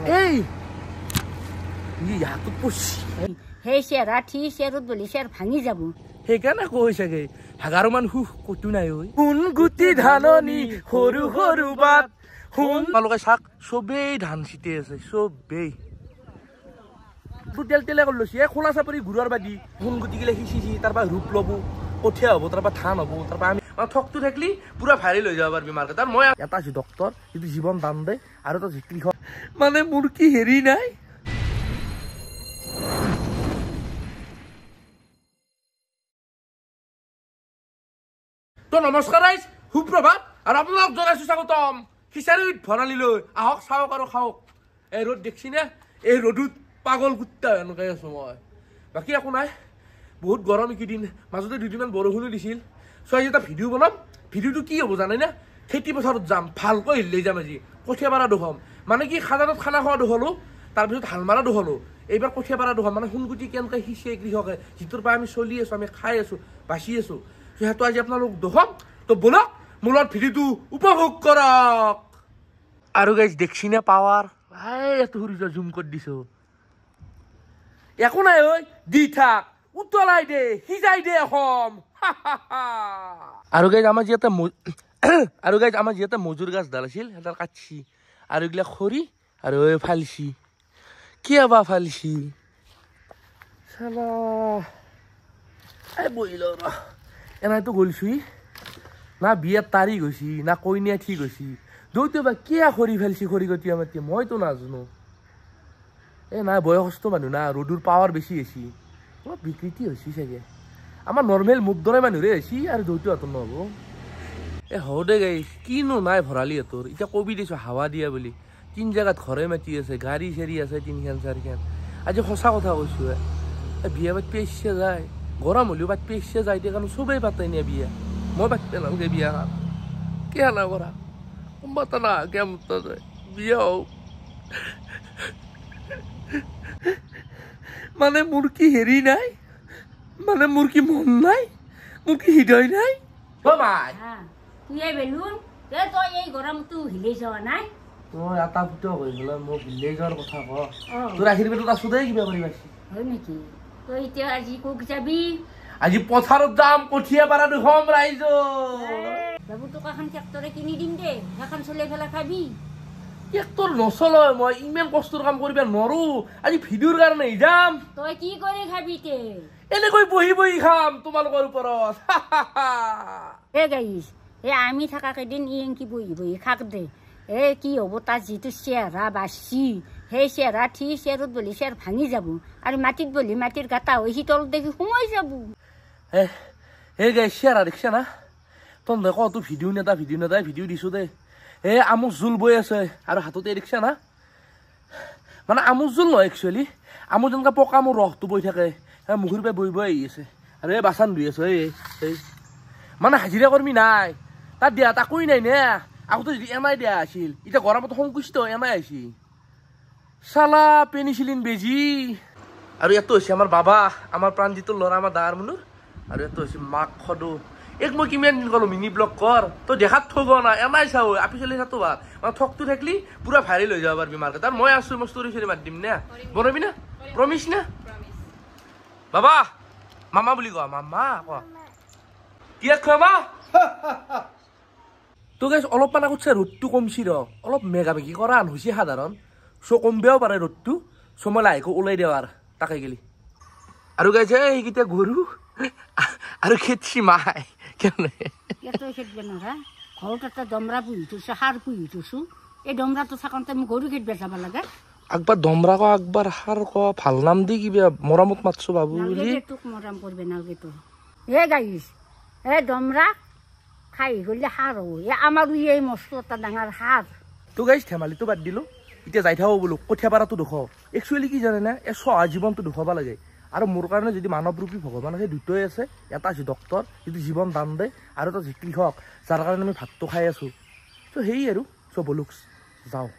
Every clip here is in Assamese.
এই ইয়াতো পছি সেই চেৰা ঠি চেৰত বলি চেৰ ভাঙি যাব সেইকাৰণে কৈ চাগে হাগাৰো মান হুহ কতো নাই ঐ কোন গুটি ধাননি সৰু সৰু বাট শুন তোমালোকে চাক চবেই ধান চিটি আছে চবেই তেল তেলে কৰি লৈছে খোলা চাপৰি ঘূৰাৰ বাদি সোণ গুটি গিলে সিঁচি তাৰপৰা ৰূপ ল'ব কঠীয়া হ'ব তাৰপৰা ধান হ'ব তাৰপৰা আমি ঠকটো থাকিলে পুৰা ভাইৰেল হৈ যাব পাৰিবি মাৰ্কেট আৰু মই এটা আছো ডক্তৰ যিটো জীৱন দান দে আৰু এটা কৃষক মানে মোৰ কি হেৰি নাই তো নমস্কাৰ ৰাইজ সুপ্ৰভাত আৰু আপোনালোক জনাইছো স্বাগতম খিচাৰীত ভৰালিলৈ আহক চাওক আৰু খাওক এই ৰ'দ দেখছি নে এই ৰ'দত পাগল কুত্তা এনেকৈ আছো মই বাকী একো নাই বহুত গৰম এইকেইদিন মাজতে দুদিনমান বৰষুণো দিছিল চ' আজি এটা ভিডিঅ' বনাম ভিডিঅ'টো কি হ'ব জানে না খেতি পথাৰত যাম ভালকৈ হিলি যাম আজি কঠীয়া পাৰা দুখম মানে কি খাজানত খানা খোৱা দুখলোঁ তাৰপিছত হাল মাৰা দুখলোঁ এইবাৰ কঠীয়া পাৰা দুখম মানে সোণগুটি কেনেকৈ সিঁচে কৃষকে যিটোৰ পৰা আমি চলি আছোঁ আমি খাই আছোঁ বাচি আছোঁ সেইটো আজি আপোনালোক দুখম তো বলক মূলত ভিডিঅ'টো উপভোগ কৰক আৰু গাইজ দেখছি নে পাৱাৰ এইটো সূৰ্য জুম কৰি দিছো একো নাই ঐ দি থাক উতলাই দে সিজাই দে অসম আৰু গাইজ আমাৰ যিহেতু মজুৰ গাছডাল আছিল সেইডাল কাটছি আৰু এইগিলা খৰি আৰু ফালছি কিয় বা ফালছি চালা বহিল এনাইতো গলছি না বিয়াত তাৰিখ হৈছি না কইনীয়া ঠিক হৈছি দুইটো বা কিয় খৰি ফেলছি খৰি গতিয়া মাতি মইতো নাজানো নাই বয়সস্থ মানুহ না ৰ'দৰ পাৱাৰ বেছি হৈছি অলপ বিকৃতি হৈছি চাগে আমাৰ নৰ্মেল মুখ দৰে মানুহৰে হৈছি আৰু দুইটো হাতৰ নহ'ব হওঁ দে গাইছ কিনো নাই ভৰালি হাতৰ এতিয়া কবি দিছোঁ হাৱা দিয়া বুলি 3 জেগাত ঘৰে মাতি আছে গাড়ী চাৰি আছে 3খান 4খান আজি সঁচা কথা কৈছোঁ বিয়া পাতিব ইচ্ছা যায় গৰম হ'লেও পাতিব ইচ্ছা যায় এতিয়া কাৰণ চবেই পাতে নিয়ে বিয়া মই পাতিব নালাগে বিয়া কিয় না কৰা কোনোবা না কেমন বিয়া হওক মানে মোৰ কি হেৰি নাই মানে মোৰ কি মন নাই মোৰ কি হৃদয় নাই তুই বেলুন তই এই গৰমটো হিলি যোৱা নাই তই এটা ফুট হৈ গ'লে মোক হিলি যোৱাৰ কথা ক তোৰ আশীৰ্বাদত আছো দেই কিবা কৰি পাইছি হয় নেকি তই এতিয়া আজি ক'ত যাবি আজি পথাৰত যাম কঠীয়া পাৰা দুখম ৰাইজ বাবু তোক এখন ট্ৰেক্টৰে কিনি দিম দে সেইখন চলাই পেলাই খাবি ট্ৰেক্টৰ নচলয় মই ইমান কষ্টৰ কাম কৰিব নোৱাৰো আজি ভিডিঅ'ৰ কাৰণে যাম তই কি কৰি খাবি তে এনেকৈ বহি বহি খাম তোমালোকৰ ওপৰত গাইছ আমি থকা কেইদিন কি বহি বহি খাক দে কি হ'ব তাৰ যিটো চেহেৰা বাচি সেই চেহেৰা ঠি চেৰত বলি চেৰ ভাঙি যাব আৰু মাটিত বলি মাটিৰ গাঁতা হৈ শীতল দেখি সোমাই যাব গাইছ চেহেৰা দেখিছা না তই ক তোৰ ভিডিঅ' নেতা ভিডিঅ' দিছো দে আমুক জোল বৈ আছে আৰু হাততে দেখিছা না মানে আমুক জোল নহয় একচুৱেলি আমুক যেনেকৈ পকা মোৰ ৰসটো বৈ থাকে মুখৰ পৰা বৈ বৈ আহি আছে আৰু বাচান ধুই আছো মানে হাজিৰা কৰ্মী নাই তাত দিয়া তাকোই নাই নে আগতে যদি এনাই দিয়া আছিল এতিয়া গৰমত সংকুচিত এনাই আহিছে চালা পেনিচিলিন বেজি আৰু ইয়াতো হৈছে আমাৰ বাবা আমাৰ প্ৰাণজিতৰ ল'ৰা আমাৰ ডাঙৰ মানুহ আৰু ইয়াতো হৈছে মাক সদো এক মই কিমান দিন ক'লো মিনি ব্লগ কৰ তই দেখাত ঠগ না এনাই চাও আপি চলি চাতো ভাল মানে ঠগটো থাকিলে পুৰা ভাইৰেল হৈ যাব পাৰিবি মাৰ্কেট আৰু মই আছো মই ষ্টৰি চৰি মাতি দিম নে বনাবি না প্ৰমিছ না বাবা মামা বুলি কোৱা মামা কোৱা কি খোৱা তো গাইছ অলপমান আগত চাই ৰ'দটো কমছি ৰ অলপ মেগা মেগি কৰা আন হৈছে সাধাৰণ চ' কমবেও পাৰে ৰ'দটো চ' মই লাহেকৈ ওলাই দিওঁ আৰু তাকে গেলি আৰু গাইছে সেইকেইটা গৰু আৰু খেতছি মাই ঘৰত এটা দমৰা পুহি থৈছো সাৰ পুহি থৈছো এই দমৰাটো থাকোঁতে মই গৰু খেদিব যাব লাগে আকবাৰ দমৰা ক আকবাৰ সাৰ ক ভাল নাম দি কিবা মৰমত মাতছো বাবু বুলি তোক মৰম কৰবে নালগে তো গাইছ দমৰা খাই গ'লে সাৰ হ'ব আমাৰ এই মস্ত এটা ডাঙৰ সাৰ তো গাইছ ধেমালিটো বাদ দিলোঁ এতিয়া যাই থাকোঁ বোলো কঠীয়া পাৰাটো দুখ একচুৱেলি কি জানে না এই চহা জীৱনটো দুখাব লাগে আৰু মোৰ কাৰণে যদি মানৱৰূপী ভগৱান আছে দুটাই আছে এটা আছে ডক্তৰ যিটো জীৱন দান দে আৰু এটা আছে কৃষক যাৰ কাৰণে আমি ভাতটো খাই আছোঁ তো সেই আৰু চব বলুক যাওঁ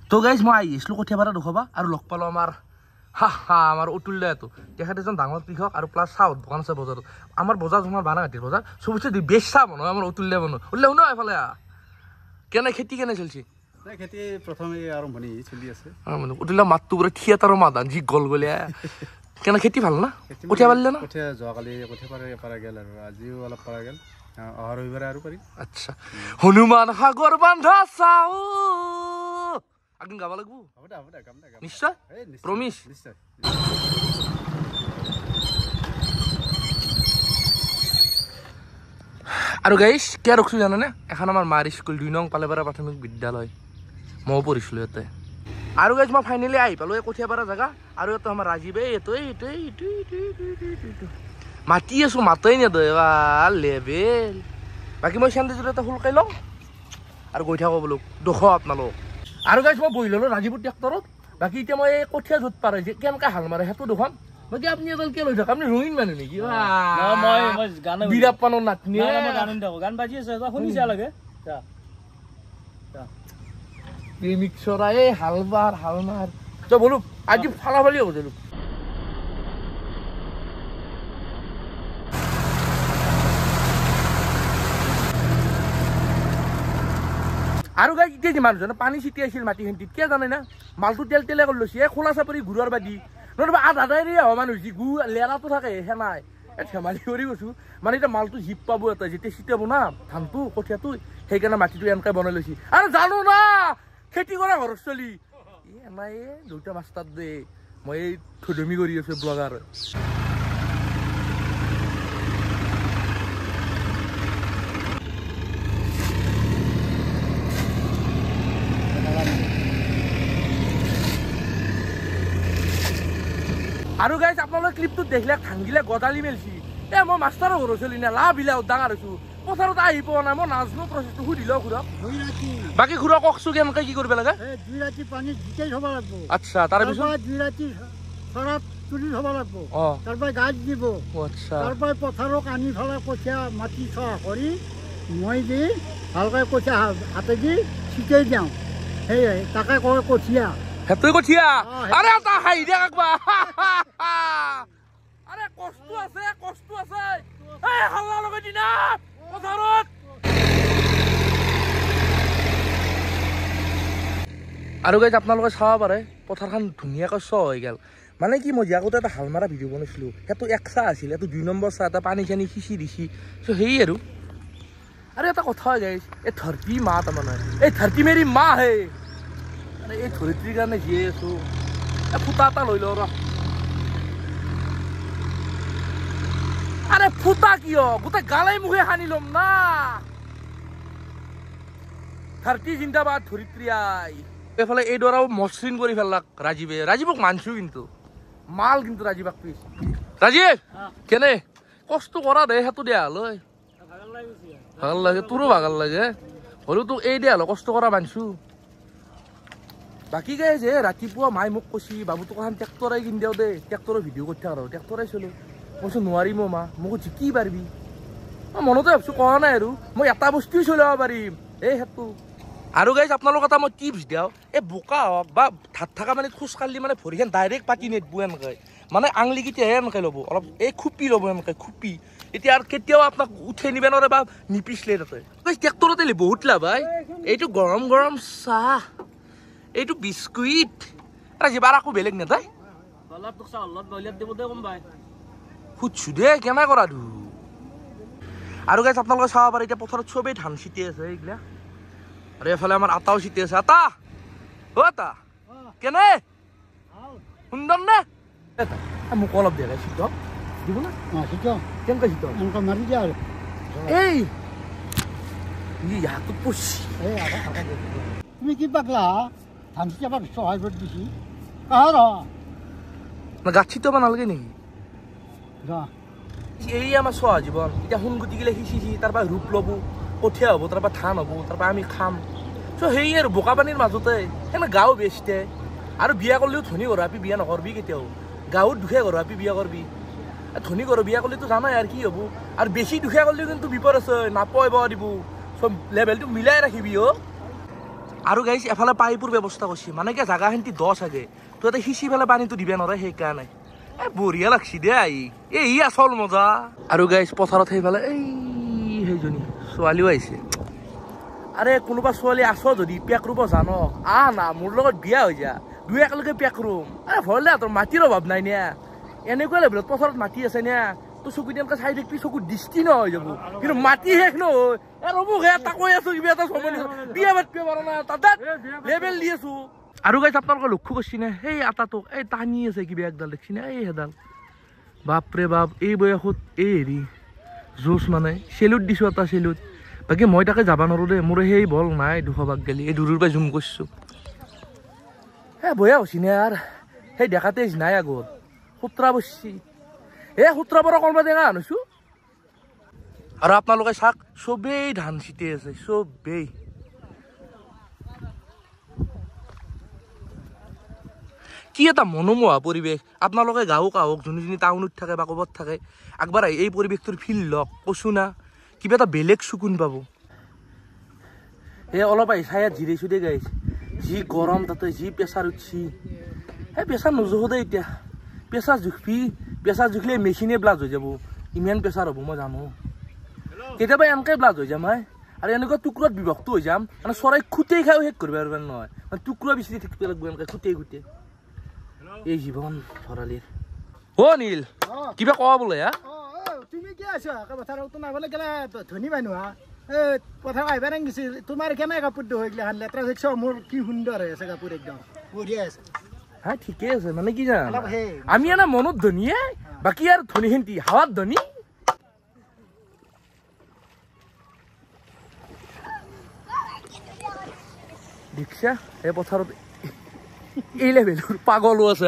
তো গাইজ মই আহি আহিছিলোঁ কঠীয়া পাৰা দুখাবা আৰু লগ পালোঁ আমাৰ অতুল দাইটো তেখেত এজন ডাঙৰ কৃষক আৰু প্লাছ চাহত দোকান আছে বজাৰত আমাৰ বজাৰ তোমাৰ বানাঘাটিৰ বজাৰ চবতছে বেষ্ট চাহ বনায় আমাৰ অতুল দাই বনায় উল্লে শুনো এফালে কেনে খেতি কেনে চলিছে নাই খেতি প্ৰথমে আৰম্ভণি চলি আছে উঠিলা মাতটো পুৰা থিয়েটাৰৰ মাদান যি গল গলীয়া কেনে খেতি ভাল না কঠীয়া পাৰিলে না কঠীয়া যোৱাকালি কঠীয়া পাৰা গেল আৰু আজিও অলপ পাৰা গেল অহা ৰবিবাৰে আৰু পাৰিম আচ্ছা হনুমান সাগৰ বান্ধা চাও আগে গাব লাগিব হ'ব দে গাম নিশ্চয় প্ৰমিছ নিশ্চয় আৰু গাইছ কিয় ৰখছো জানানে এখন আমাৰ মাৰ স্কুল 2 নং পালেপাৰা প্ৰাথমিক বিদ্যালয় ময়ো পঢ়িছিলোঁ ইয়াতে আৰু গাইছ মই ফাইনেলি আহি পালোঁ এই কঠীয়াপাৰা জেগা আৰু ইয়াতে আমাৰ ৰাজীৱে এইটো মাতি আছোঁ মাতেই নেদে লেবেল বাকী মই চেণ্ডেজৰ এটা শুলকাই লওঁ আৰু গৈ থাকোঁ বোলো দুখ আপোনালোক আৰু গাইছ মই বহি ল'লোঁ ৰাজীৱৰ ট্ৰেক্টৰত বাকী এতিয়া মই এই কঠীয়া য'ত পাৰে যে কেনেকৈ হাল মাৰে সেইটো দুখন বাকী আপুনি এডাল কিয় লৈ থাকক আপুনি ৰঙীন মানুহ নেকি বিৰাট পানৰ নাতনি গান বাজি আছে শুনিছা লাগে প্ৰেমিক চৰাই হাল মাৰ তই বোলো আজি ফালা ফালি হ'ব জানো আৰু গাই এতিয়া যিমান জানো পানী ছিটিয়াইছিল মাটিখিনিত কিয় জানে না মালটো তেলে কৰি লৈছে এই খোলা চাপৰি ঘূৰাৰ বাদি নহ'লে আধাৰে অমান হৈছে গু লেৰাটো থাকে সেনাই ধেমালি কৰি গৈছোঁ মানে এতিয়া মালটো জীপ পাব এটা যেতিয়া ছিটিয়াব না ধানটো কঠীয়াটো সেইকাৰণে মাটিটো এনেকৈ বনাই লৈছে আৰু জানো না খেতি কৰা ঘৰৰ চলি এনাই দুটা মাষ্টাৰ দে মই এই থধমি কৰি আছোঁ ব্লগাৰ আৰু গাইছ আপোনালোকে ক্লিপটোত দেখিলে ভাঙিলে গদালি মেলছি মই মাষ্টাৰৰ ঘৰৰ চলি না লাভ বিলা ডাঙৰ হৈছোঁ পথাৰত আহি পোৱা নাই মই নাজনো প্ৰচেছটো সুধিলেও ঘূৰক বাকী ঘূৰক কওকচোন কেনেকৈ কি কৰিব লাগে 2 ৰাতি পানীত জিকাই থ'ব লাগিব আচ্ছা তাৰপিছত 2 ৰাতি চৰাত তুলি থ'ব লাগিব তাৰপৰা গাছ দিব আচ্ছা তাৰপৰা পথাৰক আনি পেলাই কঠীয়া মাটি চহ কৰি মই দি ভালকৈ কঠীয়া হাতেদি ছিটাই দিওঁ সেয়াই তাকে কয় কঠীয়া হেতুই কঠীয়া আৰে এটা হাঁহি দিয়া কাকবা আৰে কষ্ট আছে এই হাল্লা লগাই দিনা পথাৰত আৰু গাইজ আপোনালোকে চাব পাৰে পথাৰখন ধুনীয়াকৈ চ হৈ গ'ল মানে কি মই আগতে এটা হাল মাৰা ভিডিঅ' বনাইছিলোঁ সেইটো 1 চাহ আছিল এইটো 2 নম্বৰ চাহ এটা পানী চানী সিঁচি দিছি চ' সেয়ে আৰু এটা কথা হয় গাইজ এই ধৰতি মা তাৰমানে এই ধৰতি মেৰি মা হে এই ধৰিত্ৰীৰ কাৰণে জীয়াই আছোঁ ফুটা এটা লৈ লওঁ ৰ আৰে ফুটা কিয় গোটেই গালাই মুখে সানি ল'ম না ধৰতি জিন্দাবাদ ধৰিত্ৰী আই এইফালে এইদৰাও মসৃণ কৰি পেলাক ৰাজীৱক মানছোঁ কিন্তু মাল কিন্তু ৰাজীৱক পিছ ৰাজীৱ কেনে কষ্ট কৰা দে সেইটো দিয়া হ'লৈ ভাগৰ লাগে তোৰো ভাগৰ লাগে হ'লেও তোক এই দিয়া হ'লে কষ্ট কৰা মানছোঁ বাকী গাই যে ৰাতিপুৱা মায়ে মোক কৈছি বাবু তোক এখন ট্ৰেক্টৰে কিনি দিওঁ দে ট্ৰেক্টৰৰ ভিডিঅ' কৰি থাক আৰু ট্ৰেক্টৰে চলোঁ কৈছোঁ নোৱাৰিম মা মোক জিকি পাৰিবি মই মনতে ভাবছোঁ কৰা নাই আৰু মই এটা বস্তুৱে চলাব পাৰিম এই সেইটো আৰু গাইজ আপোনালোক এটা মই টিপছ দিওঁ এই বোকা হওক বা ধাত থকা মানে খোজকাঢ়ি মানে ভৰিখন ডাইৰেক্ট পাতি নেদব এনেকৈ মানে আঙলিকেইটাহে এনেকৈ ল'ব অলপ এই খুপি ল'ব এনেকৈ খুপি এতিয়া আৰু কেতিয়াও আপোনাক উঠাই নিব নোৱাৰে বা নিপিছলে তাতে ট্ৰেক্টৰতে বহুত লাভ হয় এইটো গৰম গৰম চাহ এইটো বিস্কুট যিবাৰ আকৌ বেলেগ নেতাই সুধছো দে কেনে কৰা ধু আৰু গাইজ আপোনালোকে চাব পাৰে এতিয়া পথাৰত চবেই ধান ছিটি আছে এইগিলা আৰু এফালে আমাৰ আটাও ছিটি আছে আটা আটা কেনে সুন্দৰ নে মোক অলপ দেখাই চিট দিব না কেনেকৈ চিট মাৰি দিয়া আৰু এই হাতত পচি তুমি কি পাগলা ধান চিটাবাক সহায় কৰি দিছি কাহাৰ গাছ ছিটাব নালাগে নেকি এই আমাৰ চোৱা জীৱন এতিয়া সোণগুটি গিলা সিঁচি তাৰপৰা ৰূপ ল'ব কঠীয়া হ'ব তাৰপৰা ধান হ'ব তাৰপৰা আমি খাম চ' সেই আৰু বোকা পানীৰ মাজতে সেনে গাঁও বেচতে আৰু বিয়া কৰিলেও ধনী ঘৰ আপি বিয়া নকৰবি কেতিয়াও গাঁৱত দুখীয়া ঘৰ আপি বিয়া কৰবি ধনী ঘৰ বিয়া কৰিলেতো জানাই আৰু কি হ'ব আৰু বেছি দুখীয়া কৰিলেও কিন্তু বিপদ আছে নাপাব দিব চব লেভেলটো মিলাই ৰাখিবি আৰু গাইছ এফালে পাইপৰ ব্যৱস্থা কৰিছে মানে কি জাগাখিনি দ চাগে তো এটা সিঁচি পেলাই পানীটো দিব নোৱাৰে সেইকাৰণে বঢ়িয়া লাগছি দে এই আচল মজা আৰু গাইছ পথাৰত সেইফালে এই সেইজনী ছোৱালীও আহিছে আৰে কোনোবা ছোৱালী আছ যদি পেক ৰুব জান না মোৰ লগত বিয়া হৈ যা দুই একেলগে পেক ৰুম আৰে ভয় দে তোৰ মাটিৰ অভাৱ নাই নে এনেকুৱা লেভেলত পথাৰত মাটি আছে নে তোৰ চকু তেনেকৈ চাই দেখবি চকু দৃষ্টি নহয় যাব কিন্তু মাটি শেষ নহয় ৰ'বক এটা কৈ আছো কিবা এটা সময় বিয়া পাতিব পাৰা না তাতে লেভেল দি আছো আৰু গাইছ আপোনালোকে লক্ষ্য কৰিছি নে সেই আটাটোক এই টানি আছে কিবা একডাল দেখছি নে এই সেইডাল বাপৰে বাপ এই বয়সত এই হেৰি জোচ মানে চেলুট দিছোঁ এটা চেলুট বাকী মই তাকে যাব নোৱাৰোঁ দেই মোৰ সেই বল নাই 200 ভাগ গেলি এই দূৰৰ পৰা জুম কৰিছোঁ বয়া হৈছি নে আৰু সেই দেখাতে নাই আগত 17 বছৰ এই 17 পৰা কলবা দেখা আনিছোঁ আৰু আপোনালোকে চাওক চবেই ধান চিটি আছে চবেই কি এটা মনোমোহা পৰিৱেশ আপোনালোকে গাঁৱক আহক যোনে টাউনত থাকে বা ক'ৰবাত থাকে একবাৰ এই পৰিৱেশটোৰ ফিল লওক কৈছোঁ না কিবা এটা বেলেগ চকুন পাব এই অলপ আহি চাই জিৰাইছোঁ দেই গাইছ যি গৰম তাতে যি প্ৰেছাৰ উঠছি সেই প্ৰেছাৰ নোজোখো দেই এতিয়া প্ৰেছাৰ জুখিলে মেচিনে ব্লাষ্ট হৈ যাব ইমান প্ৰেছাৰ হ'ব মই জানো কেতিয়াবা এনেকৈ ব্লাষ্ট হৈ যাম আৰু এনেকুৱা টুকুৰত বিভক্ত হৈ যাম মানে চৰাই খুটেই খাই শেষ কৰিব পাৰিব নহয় মানে টুকুৰা বিচাৰি থাকিব লাগিব এনেকৈ খুটেই এই জীৱন ভৰালিৰ নীল কিবা কোৱা বোলে তুমি কি আছো পথাৰত নাবলে গেলে ধনী মানুহ পথাৰ আহিব নাগিছিল তোমাৰ কেনে কাপোৰটো হৈ গেলে লেতেৰা দেখছ মোৰ কি সুন্দৰ হৈ আছে কাপোৰ একদম বঢ়িয়া আছে ঠিকে আছে মানে কি জানা আমি এনে মনত ধনীয়ে বাকী আৰু ধনী খেন্তি হাৱাত ধনী দেখিছা এই পথাৰত এই লেভেলৰ পাগলো আছে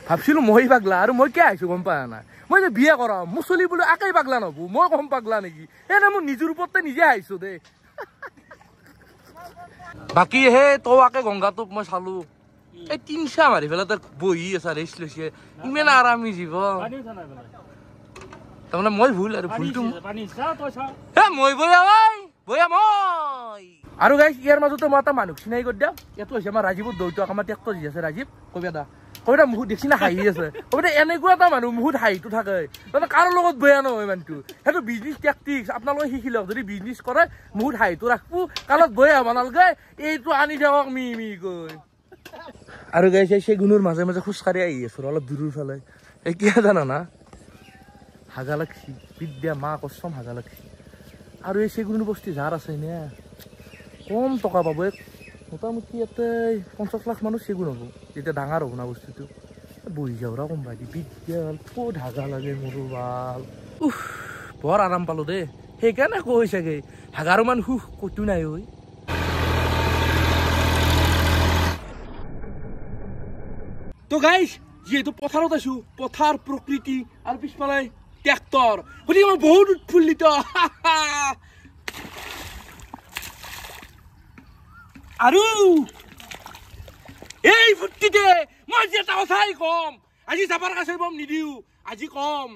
ভাবছিলো মই পাগলা আৰু মই কিয় আহিছো গম পায় না মই যে বিয়া কৰাম মোৰ চলি বোলো একেই পাগলা নহব মই কম পাগলা নেকি এনে মোৰ নিজৰ ওপৰতে নিজে আহিছো দেই বাকী হে তই আকে গংগাটোক মই চালো এই তিনচা মাৰি পেলাই তাক বহি আছে ৰেষ্ট লৈছে ইমান আৰামী জীৱন তাৰমানে মই ভুল আৰু ভুলটো মই বয়া মই আৰু গাইছ ইয়াৰ মাজতে মই এটা মানুহ চিনাই কৰি দিওঁ এইটো হৈছে আমাৰ ৰাজীৱৰ দৌৰটো আমাৰ ট্ৰেক্টৰ যি আছে ৰাজীৱ কবিতা মুখত দেখছি না হাঁহি আছে কবিতা এনেকুৱা এটা মানুহ মুখত হাঁহিটো থাকে মানে কাৰো লগত বেয়া নহয় মানুহটো সেইটো বিজনেছ টেকটিক্স আপোনালোকে শিকি লওক যদি বিজনেছ কৰে মুখত হাঁহিটো ৰাখবো কালত বেয়া হ'ব নালাগে এইটো আনি থাকক মি কৈ আৰু গাইছ চেগুনৰ মাজে মাজে খোজকাঢ়ি আহি আছো অলপ দূৰৰ ফালে এই কিয় জানা না হাগা লাগছি বিদ্যা মা কচম হাগা লাগছি আৰু এই চেগুনৰ বস্তি যাৰ আছে নে কম টকা পাব মোটামুটি ইয়াতে 50 লাখ মানুহ চেগুন হ'ব যেতিয়া ডাঙৰ হ'ব না বস্তুটো বহি যাওঁৰা কম ভাই বিদ্যাল ক'ত হাগা লাগে মোৰো ভাল বৰ আৰাম পালো দেই সেইকাৰণে কৈ চাগে হাগাৰো মান সুখ ক'তো নাই ঐ তো গাইছ যিহেতু পথাৰত আছো পথাৰ প্ৰকৃতি আৰু পিছফালে ট্ৰেক্টৰ গতিকে মই বহুত উৎফুল্লিত আৰু এই ফুৰ্তিতে মই যে এটা কথাই কম আজি যাবাৰ কাছে বম নিদিও আজি কম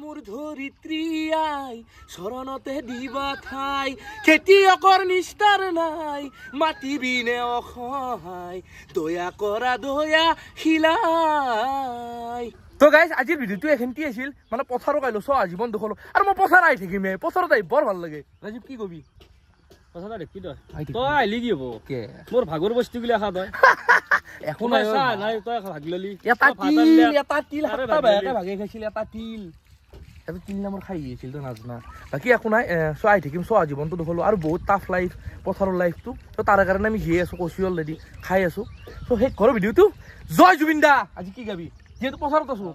মোৰ ধৰিত্ৰী আই চৰণতে দিবা ঠাই খেতিয়কৰ নিষ্ঠাৰ নাই মাতিবিনে অসহায় দয়া কৰা দয়া শিলাই তো গাইছ আজিৰ ভিডিঅ'টো এখেন্তি আছিল মানে পথাৰত আহিলো চ আজীৱন দেখলো আৰু মই পথাৰ আহি থাকিম পথাৰত আহি বৰ ভাল লাগে ৰাজীৱ কি কবি তই আহিলি কি হব মোৰ ভাগৰ বস্তু গিলা খা তই একো নাই তই ভাগ ললি এটা তিল ভাগে খাইছিল এটা তিল নামৰ খাই আহিছিল তই নাজনা বাকী একো নাই চ আহি থাকিম চ আজীৱনটো দেখলো আৰু বহুত টাফ লাইফ পথাৰৰ লাইফটো তো তাৰ কাৰণে আমি জীয়াই আছো কচি অলৰেডি খাই আছো চ সেই ঘৰৰ ভিডিঅ'টো জয় জুবিন দা আজি কি গাবি যেহেতু পথাৰত আছো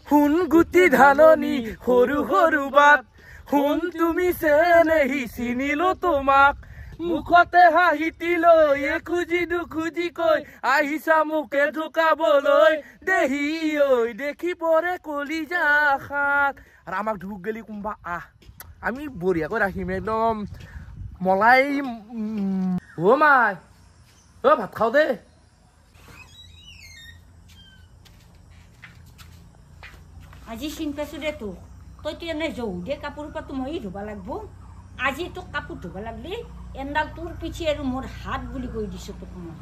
শুন গুটি ধাননি সৰু সৰু বাট শুন তুমি চেনেহি চিনিলো তোমাক মুখতে হাঁহিতি লৈ খুজি দুখুজি কৈ আহিছা মোকে ঢুকাবলৈ দেহি ঐ দেখি পৰে কলিজা খাত আৰু আমাক ঢুক গেলি কোনোবা আমি বঢ়িয়াকৈ ৰাখিম একদম মলাই মাই ভাত খাওঁ দে আজি চিন পাইছো দে তোক তইতো এনে জৌ দে কাপোৰ পাতো মই ধুব লাগব আজি তোক কাপোৰ ধুব লাগলি এণ্ডাল তোৰ পিছি আৰু মোৰ হাত বুলি কৈ দিছো তোক মই